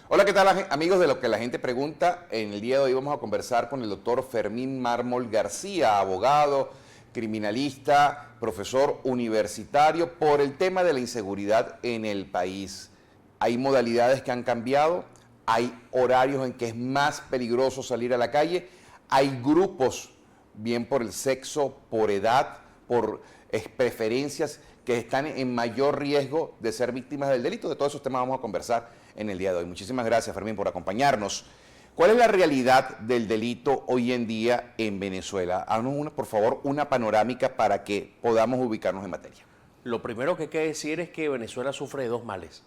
Hola, ¿qué tal amigos de Lo que la gente pregunta? En el día de hoy vamos a conversar con el doctor Fermín Mármol García, abogado, criminalista, profesor universitario, por el tema de la inseguridad en el país. Hay modalidades que han cambiado, hay horarios en que es más peligroso salir a la calle, hay grupos, bien por el sexo, por edad, por preferencias, que están en mayor riesgo de ser víctimas del delito. De todos esos temas vamos a conversar en el día de hoy. Muchísimas gracias, Fermín, por acompañarnos. ¿Cuál es la realidad del delito hoy en día en Venezuela? Haznos, por favor, una panorámica para que podamos ubicarnos en materia. Lo primero que hay que decir es que Venezuela sufre de dos males.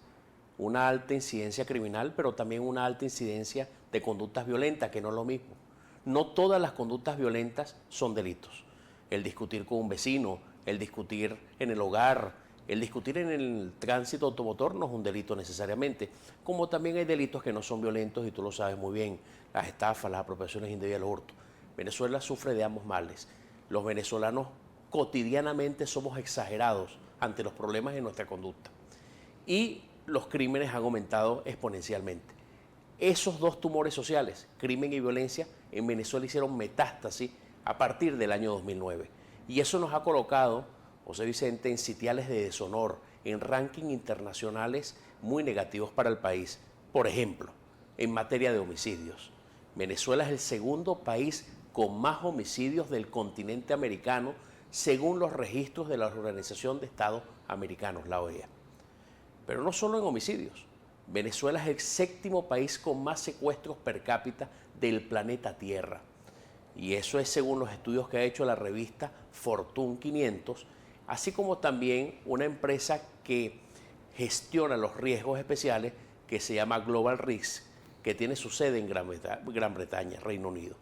Una alta incidencia criminal, pero también una alta incidencia de conductas violentas, que no es lo mismo. No todas las conductas violentas son delitos. El discutir con un vecino, el discutir en el hogar, el discutir en el tránsito automotor no es un delito necesariamente, como también hay delitos que no son violentos y tú lo sabes muy bien, las estafas, las apropiaciones indebidas, los hurtos. Venezuela sufre de ambos males. Los venezolanos cotidianamente somos exagerados ante los problemas de nuestra conducta y los crímenes han aumentado exponencialmente. Esos dos tumores sociales, crimen y violencia, en Venezuela hicieron metástasis a partir del año 2009 y eso nos ha colocado, José Vicente, en sitiales de deshonor, en rankings internacionales muy negativos para el país. Por ejemplo, en materia de homicidios, Venezuela es el segundo país con más homicidios del continente americano, según los registros de la Organización de Estados Americanos, la OEA. Pero no solo en homicidios. Venezuela es el séptimo país con más secuestros per cápita del planeta Tierra. Y eso es según los estudios que ha hecho la revista Fortune 500, así como también una empresa que gestiona los riesgos especiales que se llama Global Risk, que tiene su sede en Gran Bretaña, Reino Unido.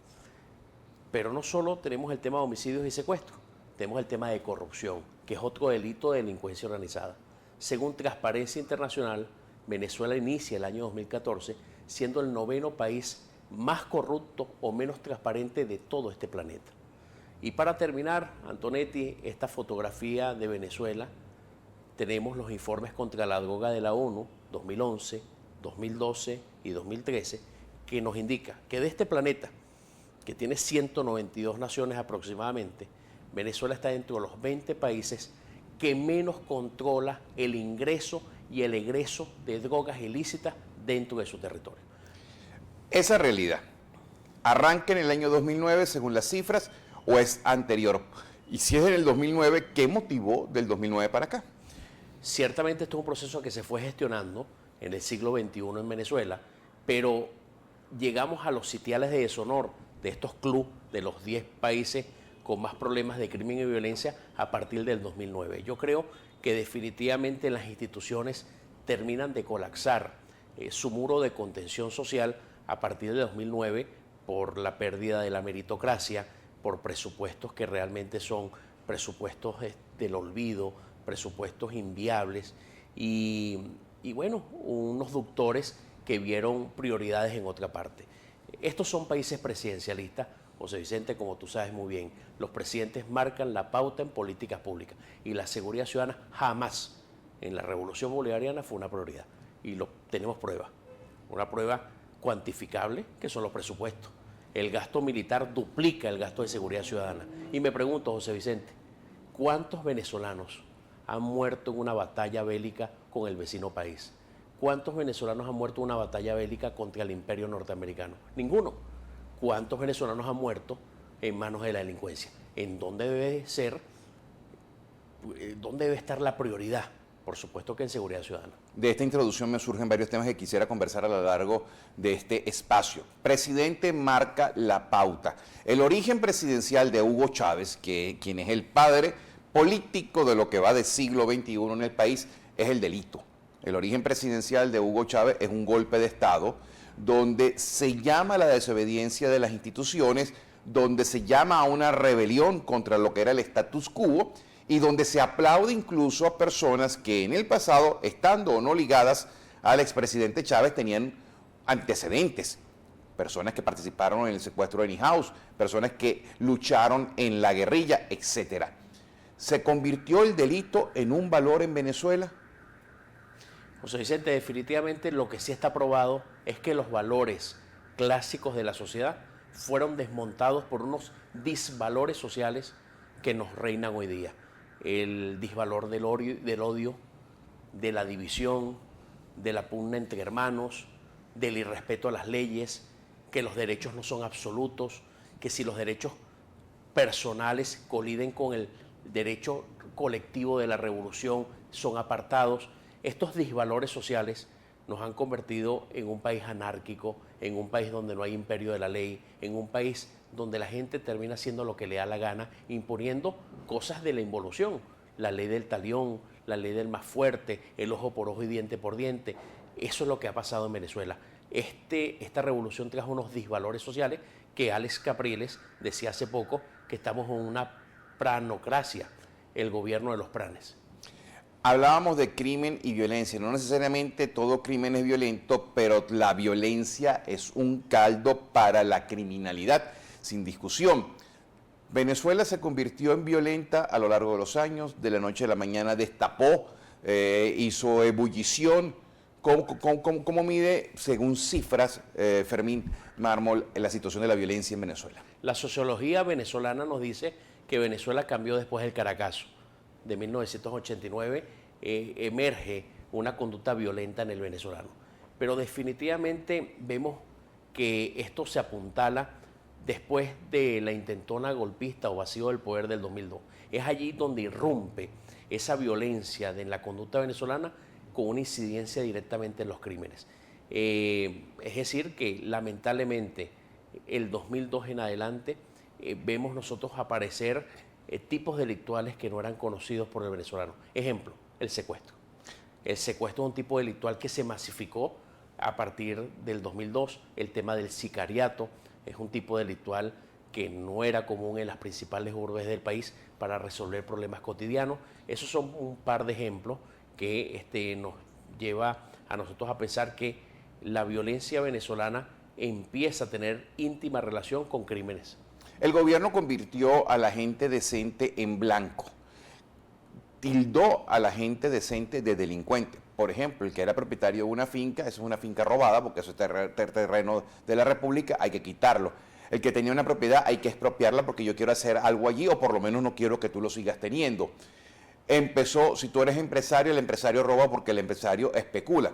Pero no solo tenemos el tema de homicidios y secuestros, tenemos el tema de corrupción, que es otro delito de delincuencia organizada. Según Transparencia Internacional, Venezuela inicia el año 2014 siendo el noveno país más corrupto o menos transparente de todo este planeta. Y para terminar, Antonetti, esta fotografía de Venezuela, tenemos los informes contra la droga de la ONU 2011, 2012 y 2013, que nos indica que de este planeta, que tiene 192 naciones aproximadamente, Venezuela está dentro de los 20 países que menos controla el ingreso y el egreso de drogas ilícitas dentro de su territorio. Esa realidad, ¿arranca en el año 2009 según las cifras o es anterior? Y si es en el 2009, ¿qué motivó del 2009 para acá? Ciertamente esto es un proceso que se fue gestionando en el siglo XXI en Venezuela, pero llegamos a los sitiales de deshonor de estos clubes de los 10 países con más problemas de crimen y violencia a partir del 2009. Yo creo que definitivamente las instituciones terminan de colapsar su muro de contención social a partir de 2009 por la pérdida de la meritocracia, por presupuestos que realmente son presupuestos del olvido, presupuestos inviables y bueno, unos doctores que vieron prioridades en otra parte. Estos son países presidencialistas, José Vicente, como tú sabes muy bien, los presidentes marcan la pauta en políticas públicas y la seguridad ciudadana jamás en la revolución bolivariana fue una prioridad y tenemos pruebas, una prueba cuantificable que son los presupuestos. El gasto militar duplica el gasto de seguridad ciudadana. Y me pregunto, José Vicente, ¿cuántos venezolanos han muerto en una batalla bélica con el vecino país? ¿Cuántos venezolanos han muerto en una batalla bélica contra el imperio norteamericano? Ninguno. ¿Cuántos venezolanos han muerto en manos de la delincuencia? ¿En dónde debe estar la prioridad? Por supuesto que en seguridad ciudadana. De esta introducción me surgen varios temas que quisiera conversar a lo largo de este espacio. Presidente marca la pauta. El origen presidencial de Hugo Chávez, quien es el padre político de lo que va del siglo XXI en el país, es el delito. El origen presidencial de Hugo Chávez es un golpe de Estado donde se llama a la desobediencia de las instituciones, donde se llama a una rebelión contra lo que era el status quo y donde se aplaude incluso a personas que en el pasado, estando o no ligadas al expresidente Chávez, tenían antecedentes. Personas que participaron en el secuestro de Nihouse, personas que lucharon en la guerrilla, etc. ¿Se convirtió el delito en un valor en Venezuela? José Vicente, definitivamente lo que sí está probado es que los valores clásicos de la sociedad fueron desmontados por unos disvalores sociales que nos reinan hoy día. El disvalor del odio, de la división, de la pugna entre hermanos, del irrespeto a las leyes, que los derechos no son absolutos, que si los derechos personales coliden con el derecho colectivo de la revolución son apartados. Estos disvalores sociales nos han convertido en un país anárquico, en un país donde no hay imperio de la ley, en un país donde la gente termina haciendo lo que le da la gana, imponiendo cosas de la involución, la ley del talión, la ley del más fuerte, el ojo por ojo y diente por diente. Eso es lo que ha pasado en Venezuela. Esta revolución trajo unos disvalores sociales que Alex Capriles decía hace poco que estamos en una pranocracia, el gobierno de los pranes. Hablábamos de crimen y violencia. No necesariamente todo crimen es violento, pero la violencia es un caldo para la criminalidad, sin discusión. Venezuela se convirtió en violenta a lo largo de los años, de la noche a la mañana destapó, hizo ebullición. ¿Cómo mide, según cifras, Fermín Mármol, la situación de la violencia en Venezuela? La sociología venezolana nos dice que Venezuela cambió después del Caracazo. De 1989 emerge una conducta violenta en el venezolano. Pero definitivamente vemos que esto se apuntala después de la intentona golpista o vacío del poder del 2002. Es allí donde irrumpe esa violencia en la conducta venezolana con una incidencia directamente en los crímenes. Es decir, que lamentablemente el 2002 en adelante vemos nosotros aparecer tipos delictuales que no eran conocidos por el venezolano. Ejemplo, el secuestro. El secuestro es un tipo delictual que se masificó a partir del 2002. El tema del sicariato es un tipo delictual que no era común en las principales urbes del país para resolver problemas cotidianos. Esos son un par de ejemplos que nos lleva a nosotros a pensar que la violencia venezolana empieza a tener íntima relación con crímenes. El gobierno convirtió a la gente decente en blanco, tildó a la gente decente de delincuente. Por ejemplo, el que era propietario de una finca, eso es una finca robada porque eso es terreno de la República, hay que quitarlo. El que tenía una propiedad hay que expropiarla porque yo quiero hacer algo allí o por lo menos no quiero que tú lo sigas teniendo. Empezó, si tú eres empresario, el empresario roba porque el empresario especula.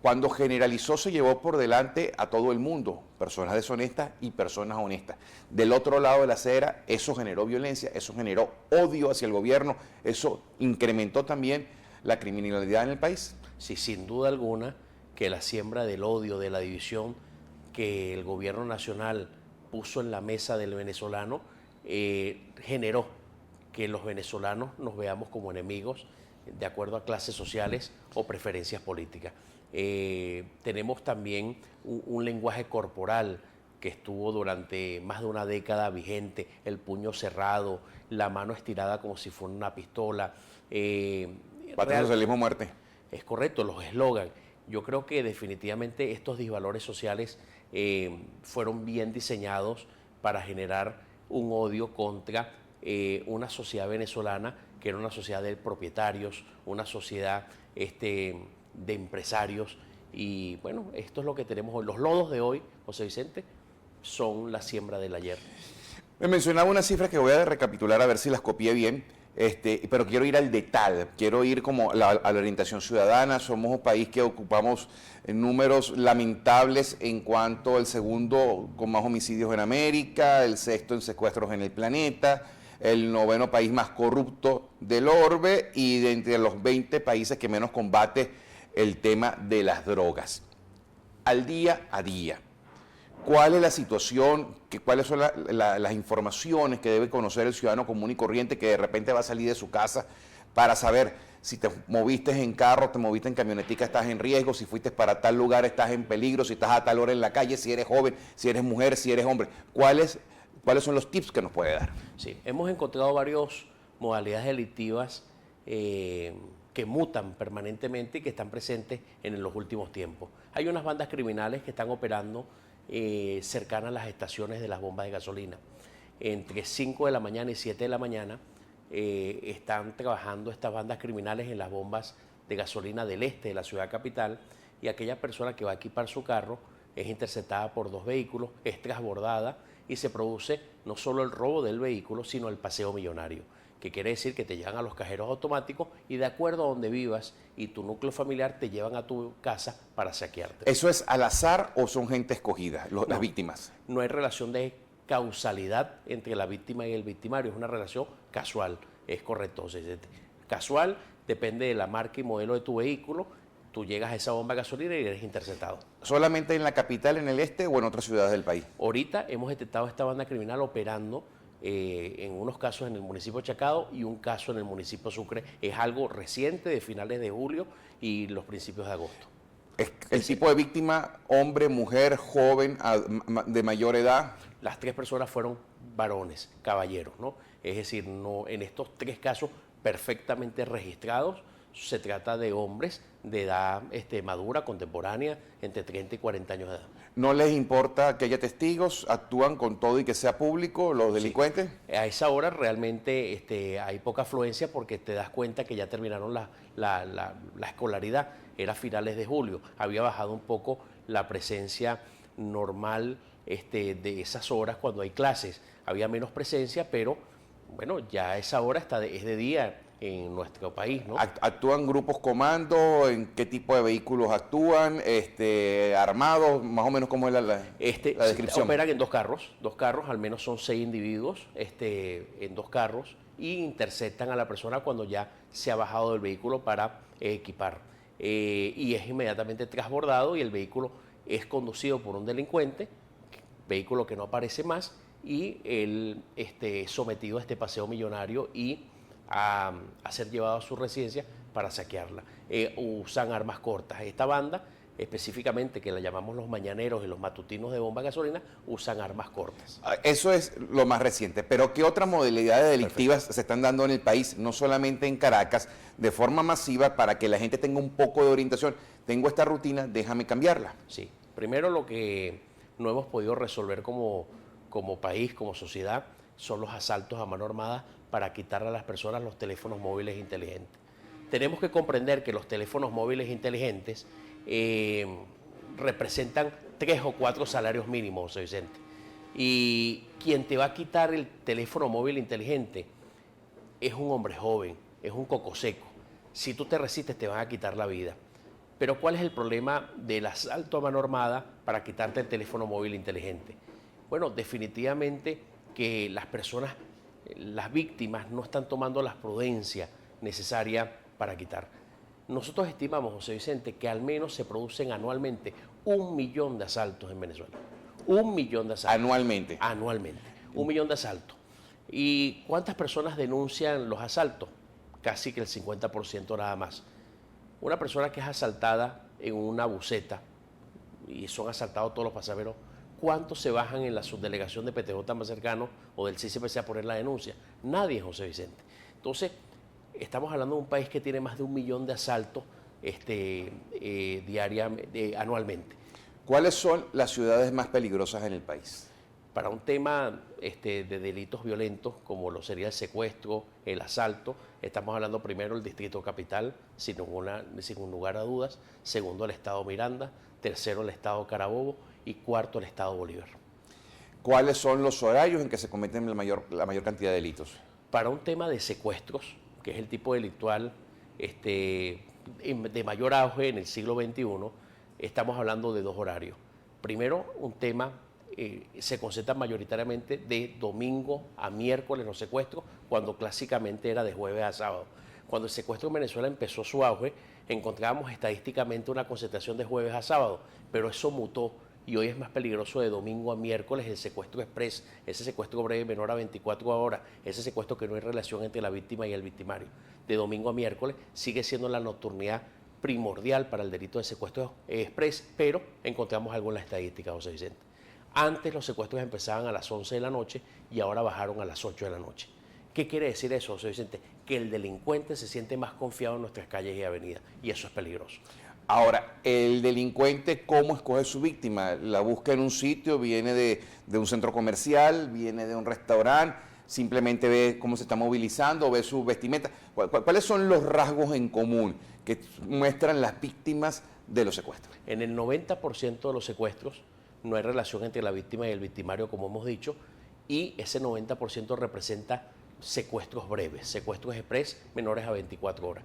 Cuando generalizó, se llevó por delante a todo el mundo, personas deshonestas y personas honestas. Del otro lado de la acera, eso generó violencia, eso generó odio hacia el gobierno, eso incrementó también la criminalidad en el país. Sí, sin duda alguna que la siembra del odio, de la división que el gobierno nacional puso en la mesa del venezolano, generó que los venezolanos nos veamos como enemigos de acuerdo a clases sociales o preferencias políticas. Tenemos también un lenguaje corporal que estuvo durante más de una década vigente, el puño cerrado, la mano estirada como si fuera una pistola. Patria, socialismo, muerte. Es correcto, los eslogans. Yo creo que definitivamente estos disvalores sociales fueron bien diseñados para generar un odio contra una sociedad venezolana que era una sociedad de propietarios, una sociedad de empresarios. Y bueno, esto es lo que tenemos hoy. Los lodos de hoy, José Vicente, son la siembra del ayer. Me mencionaba unas cifras que voy a recapitular a ver si las copié bien, pero quiero ir al detalle, quiero ir como a la orientación ciudadana. Somos un país que ocupamos números lamentables en cuanto al segundo con más homicidios en América, el sexto en secuestros en el planeta, el noveno país más corrupto del orbe y de entre los 20 países que menos combate el tema de las drogas. Al día a día, ¿cuál es la situación? ¿Cuáles son las informaciones que debe conocer el ciudadano común y corriente que de repente va a salir de su casa para saber si te moviste en carro, te moviste en camionetica, estás en riesgo, si fuiste para tal lugar, estás en peligro, si estás a tal hora en la calle, si eres joven, si eres mujer, si eres hombre? ¿Cuáles son los tips que nos puede dar? Sí, hemos encontrado varias modalidades delictivas que mutan permanentemente y que están presentes en los últimos tiempos. Hay unas bandas criminales que están operando cercanas a las estaciones de las bombas de gasolina. Entre 5 de la mañana y 7 de la mañana están trabajando estas bandas criminales en las bombas de gasolina del este de la ciudad capital, y aquella persona que va a equipar su carro es interceptada por dos vehículos, es transbordada y se produce no solo el robo del vehículo, sino el paseo millonario, que quiere decir que te llevan a los cajeros automáticos y de acuerdo a donde vivas y tu núcleo familiar te llevan a tu casa para saquearte. ¿Eso es al azar o son gente escogida, las víctimas? No hay relación de causalidad entre la víctima y el victimario, es una relación casual, es correcto. O sea, casual depende de la marca y modelo de tu vehículo, tú llegas a esa bomba de gasolina y eres interceptado. ¿Solamente en la capital, en el este o en otras ciudades del país? Ahorita hemos detectado esta banda criminal operando en unos casos en el municipio de Chacao y un caso en el municipio de Sucre. Es algo reciente de finales de julio y los principios de agosto. ¿Es el tipo de víctima hombre, mujer, joven, de mayor edad? Las tres personas fueron varones, caballeros, ¿no? Es decir, no, en estos tres casos perfectamente registrados, se trata de hombres de edad madura, contemporánea, entre 30 y 40 años de edad. ¿No les importa que haya testigos? ¿Actúan con todo y que sea público los delincuentes? Sí. A esa hora realmente hay poca afluencia porque te das cuenta que ya terminaron la escolaridad, era finales de julio, había bajado un poco la presencia normal de esas horas cuando hay clases, había menos presencia, pero bueno, ya a esa hora es de día en nuestro país, ¿no? ¿Actúan grupos comando? ¿En qué tipo de vehículos actúan? ¿Armados? Más o menos, ¿cómo es la descripción? Operan en dos carros, al menos son 6 individuos en dos carros y interceptan a la persona cuando ya se ha bajado del vehículo para equipar. Y es inmediatamente transbordado y el vehículo es conducido por un delincuente, vehículo que no aparece más, y él sometido a este paseo millonario y a ser llevado a su residencia para saquearla. Usan armas cortas. Esta banda, específicamente, que la llamamos los mañaneros y los matutinos de bomba gasolina, usan armas cortas. Eso es lo más reciente. Pero ¿qué otras modalidades delictivas se están dando en el país? No solamente en Caracas, de forma masiva, para que la gente tenga un poco de orientación. Tengo esta rutina, déjame cambiarla. Sí. Primero, lo que no hemos podido resolver como país, como sociedad, son los asaltos a mano armada para quitarle a las personas los teléfonos móviles inteligentes. Tenemos que comprender que los teléfonos móviles inteligentes representan 3 o 4 salarios mínimos, José Vicente. Y quien te va a quitar el teléfono móvil inteligente es un hombre joven, es un coco seco. Si tú te resistes, te van a quitar la vida. Pero ¿cuál es el problema del asalto a mano armada para quitarte el teléfono móvil inteligente? Bueno, definitivamente que las personas, las víctimas, no están tomando la prudencia necesaria para quitar. Nosotros estimamos, José Vicente, que al menos se producen anualmente 1 millón de asaltos en Venezuela. 1 millón de asaltos. Anualmente. Anualmente. 1 millón de asaltos. ¿Y cuántas personas denuncian los asaltos? Casi que el 50% nada más. Una persona que es asaltada en una buseta, y son asaltados todos los pasajeros, ¿cuántos se bajan en la subdelegación de PTJ más cercano o del CICPC a poner la denuncia? Nadie, José Vicente. Entonces, estamos hablando de un país que tiene más de 1 millón de asaltos anualmente. ¿Cuáles son las ciudades más peligrosas en el país? Para un tema de delitos violentos, como lo sería el secuestro, el asalto, estamos hablando primero del Distrito Capital, sin lugar a dudas, segundo el Estado Miranda, tercero el Estado Carabobo y cuarto el Estado Bolívar. ¿Cuáles son los horarios en que se cometen la mayor cantidad de delitos? Para un tema de secuestros, que es el tipo delictual de mayor auge en el siglo XXI, estamos hablando de 2 horarios. Primero, un tema, se concentra mayoritariamente de domingo a miércoles los secuestros, cuando clásicamente era de jueves a sábado. Cuando el secuestro en Venezuela empezó su auge, encontrábamos estadísticamente una concentración de jueves a sábado, pero eso mutó y hoy es más peligroso de domingo a miércoles el secuestro express, ese secuestro breve menor a 24 horas, ese secuestro que no hay relación entre la víctima y el victimario. De domingo a miércoles sigue siendo la nocturnidad primordial para el delito de secuestro express, pero encontramos algo en la estadística, José Vicente. Antes los secuestros empezaban a las 11 de la noche y ahora bajaron a las 8 de la noche. ¿Qué quiere decir eso, José Vicente? Que el delincuente se siente más confiado en nuestras calles y avenidas, y eso es peligroso. Ahora, el delincuente, ¿cómo escoge su víctima? ¿La busca en un sitio, viene de un centro comercial, viene de un restaurante? simplemente ve cómo se está movilizando, ve su vestimenta. ¿Cuáles son los rasgos en común que muestran las víctimas de los secuestros? En el 90% de los secuestros no hay relación entre la víctima y el victimario, como hemos dicho, y ese 90% representa secuestros breves, secuestros express menores a 24 horas.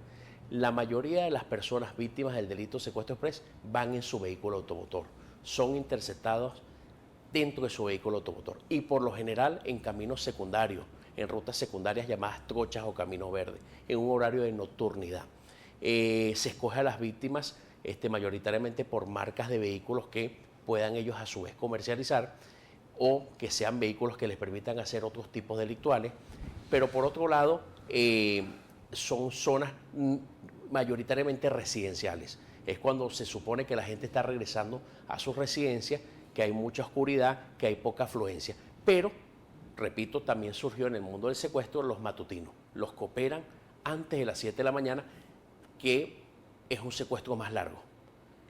La mayoría de las personas víctimas del delito de secuestro express van en su vehículo automotor, son interceptados dentro de su vehículo automotor y por lo general en caminos secundarios, en rutas secundarias llamadas trochas o caminos verdes, en un horario de nocturnidad. Se escoge a las víctimas mayoritariamente por marcas de vehículos que puedan ellos a su vez comercializar o que sean vehículos que les permitan hacer otros tipos delictuales, pero por otro lado son zonas mayoritariamente residenciales. Es cuando se supone que la gente está regresando a sus residencias, que hay mucha oscuridad, que hay poca afluencia. Pero, repito, también surgió en el mundo del secuestro los matutinos, los que operan antes de las 7 de la mañana, que es un secuestro más largo.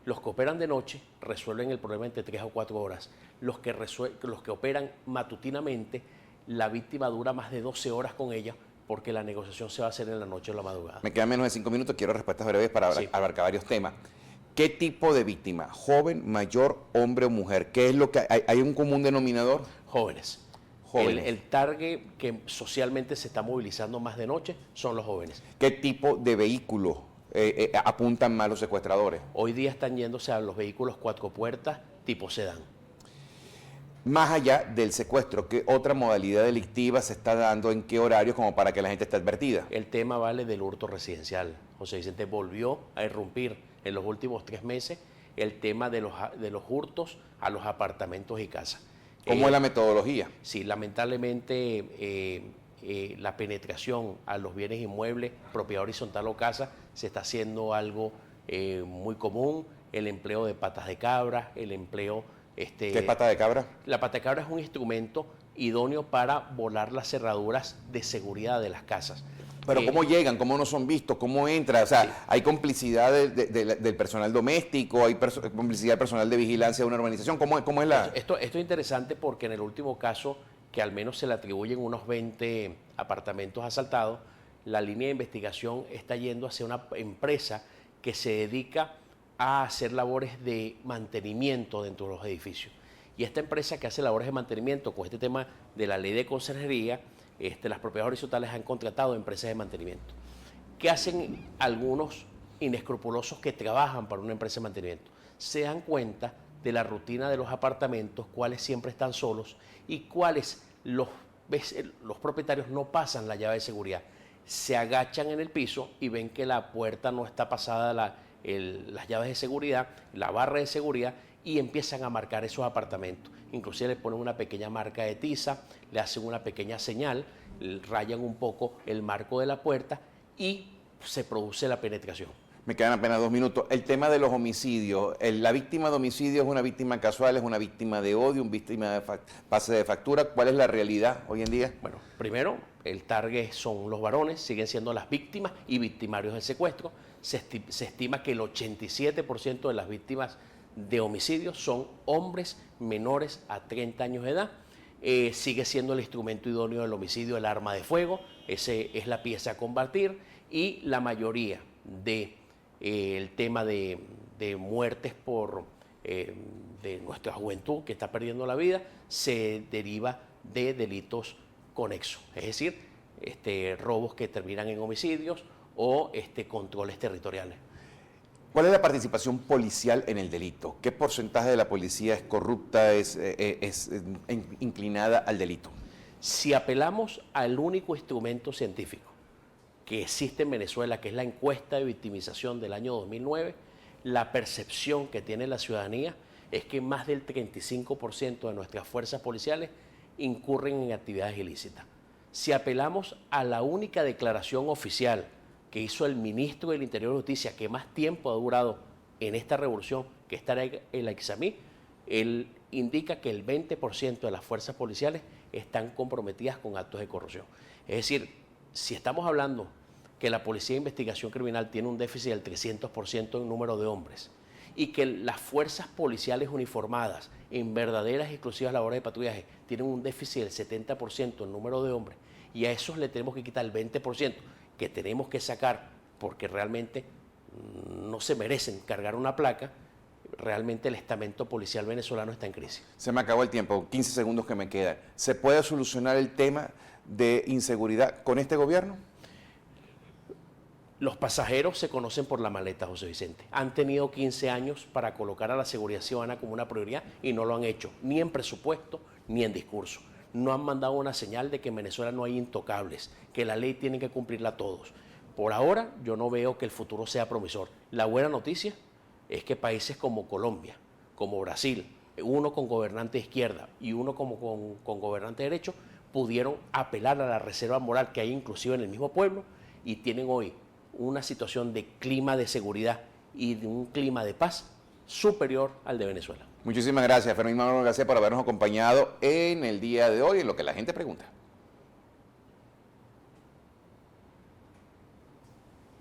Los que operan de noche resuelven el problema entre 3 o 4 horas. Los que operan matutinamente, la víctima dura más de 12 horas con ella, porque la negociación se va a hacer en la noche o la madrugada. Me quedan menos de 5 minutos, quiero respuestas breves para abarcar varios temas. ¿Qué tipo de víctima? ¿Joven, mayor, hombre o mujer? ¿Qué es lo que hay un común denominador? Jóvenes. El target que socialmente se está movilizando más de noche son los jóvenes. ¿Qué tipo de vehículos apuntan más los secuestradores? Hoy día están yéndose a los vehículos 4 puertas tipo sedán. Más allá del secuestro, ¿qué otra modalidad delictiva se está dando, en qué horarios, como para que la gente esté advertida? El tema vale del hurto residencial. José Vicente volvió a irrumpir en los últimos 3 meses el tema de los hurtos a los apartamentos y casas. ¿Cómo es la metodología? Sí, lamentablemente la penetración a los bienes inmuebles, propiedad horizontal o casa, se está haciendo algo muy común. El empleo de patas de cabra, el empleo... ¿Qué es pata de cabra? La pata de cabra es un instrumento idóneo para volar las cerraduras de seguridad de las casas. Pero ¿cómo llegan? ¿Cómo no son vistos? ¿Cómo entra? O sea, sí. ¿Hay complicidad del personal doméstico? ¿Hay complicidad del personal de vigilancia de una urbanización? ¿Cómo es la...? Esto es interesante porque en el último caso, que al menos se le atribuyen unos 20 apartamentos asaltados, la línea de investigación está yendo hacia una empresa que se dedica a hacer labores de mantenimiento dentro de los edificios. Y esta empresa que hace labores de mantenimiento con este tema de la ley de conserjería, las propiedades horizontales han contratado empresas de mantenimiento. ¿Qué hacen algunos inescrupulosos que trabajan para una empresa de mantenimiento? Se dan cuenta de la rutina de los apartamentos, cuáles siempre están solos y cuáles los propietarios no pasan la llave de seguridad. Se agachan en el piso y ven que la puerta no está pasada las llaves de seguridad, la barra de seguridad, y empiezan a marcar esos apartamentos. Inclusive le ponen una pequeña marca de tiza, le hacen una pequeña señal, rayan un poco el marco de la puerta y se produce la penetración. Me quedan apenas 2 minutos. El tema de los homicidios. ¿La víctima de homicidio es una víctima casual, es una víctima de odio, una víctima de pase de factura? ¿Cuál es la realidad hoy en día? Bueno, primero, el target son los varones, siguen siendo las víctimas y victimarios del secuestro. Se estima que el 87% de las víctimas de homicidios son hombres menores a 30 años de edad. Sigue siendo el instrumento idóneo del homicidio el arma de fuego, ese es la pieza a combatir, y la mayoría el tema de muertes de nuestra juventud que está perdiendo la vida se deriva de delitos conexos, es decir, robos que terminan en homicidios o controles territoriales. ¿Cuál es la participación policial en el delito? ¿Qué porcentaje de la policía es corrupta, es inclinada al delito? Si apelamos al único instrumento científico que existe en Venezuela, que es la encuesta de victimización del año 2009, la percepción que tiene la ciudadanía es que más del 35% de nuestras fuerzas policiales incurren en actividades ilícitas. Si apelamos a la única declaración oficial que hizo el ministro del Interior y Justicia, que más tiempo ha durado en esta revolución, que está el Aixamí, él indica que el 20% de las fuerzas policiales están comprometidas con actos de corrupción. Es decir, si estamos hablando que la Policía de Investigación Criminal tiene un déficit del 300% en número de hombres y que las fuerzas policiales uniformadas en verdaderas y exclusivas labores de patrullaje tienen un déficit del 70% en número de hombres, y a esos le tenemos que quitar el 20% que tenemos que sacar porque realmente no se merecen cargar una placa, realmente el estamento policial venezolano está en crisis. Se me acabó el tiempo, 15 segundos que me quedan. ¿Se puede solucionar el tema de inseguridad con este gobierno? Los pasajeros se conocen por la maleta, José Vicente. Han tenido 15 años para colocar a la seguridad ciudadana como una prioridad y no lo han hecho, ni en presupuesto ni en discurso. No han mandado una señal de que en Venezuela no hay intocables, que la ley tiene que cumplirla todos. Por ahora, yo no veo que el futuro sea promisor. La buena noticia es que países como Colombia, como Brasil, uno con gobernante de izquierda y uno con gobernante de derecho, pudieron apelar a la reserva moral que hay inclusive en el mismo pueblo y tienen hoy una situación de clima de seguridad y de un clima de paz superior al de Venezuela. Muchísimas gracias, Fermín Manuel García, por habernos acompañado en el día de hoy, en lo que la gente pregunta.